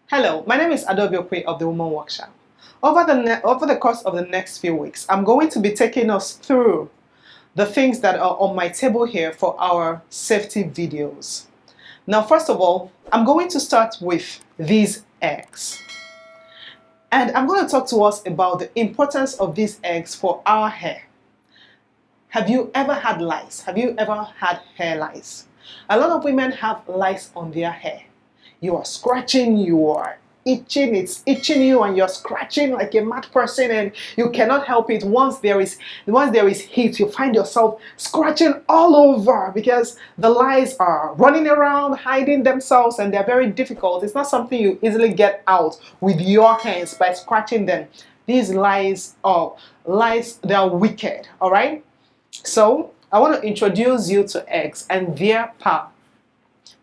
Hello, my name is Adaventure of the Woman Workshop. Over the course of the next few weeks, I'm going to be taking us through the things that are on my table here for our safety videos. Now, first of all, I'm going to start with these eggs. And I'm going to talk to us about the importance of these eggs for our hair. Have you ever had lice? Have you ever had hair lice? A lot of women have lice on their hair. You are scratching, you are itching, it's itching you, and you're scratching like a mad person, and you cannot help it. Once there is heat, you find yourself scratching all over because the lice are running around, hiding themselves, and they're very difficult. It's not something you easily get out with your hands by scratching them. These lice, they are wicked, all right? So I want to introduce you to eggs and their power.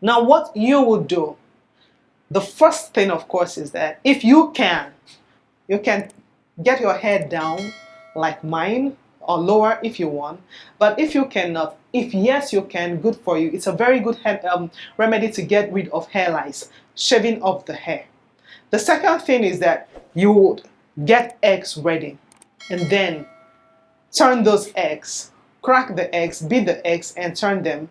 Now, what you would do, the first thing, of course, is that if you can get your head down like mine, or lower if you want. But if you cannot, if yes you can, good for you. It's a very good remedy to get rid of hair lice, shaving off the hair. The second thing is that you would get eggs ready and then turn those eggs, crack the eggs, beat the eggs and turn them.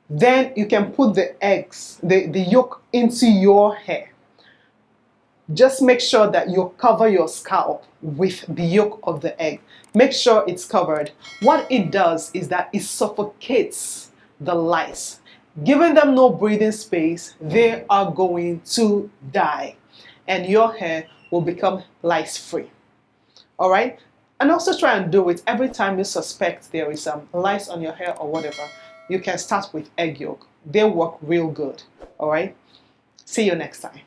Then you can put the eggs, the yolk into your hair. Just make sure that you cover your scalp with the yolk of the egg. Make sure it's covered. What it does is that it suffocates the lice. Giving them no breathing space, they are going to die. And your hair will become lice-free. All right? And also try and do it every time you suspect there is lice on your hair or whatever. You can start with egg yolk. They work real good. All right? See you next time.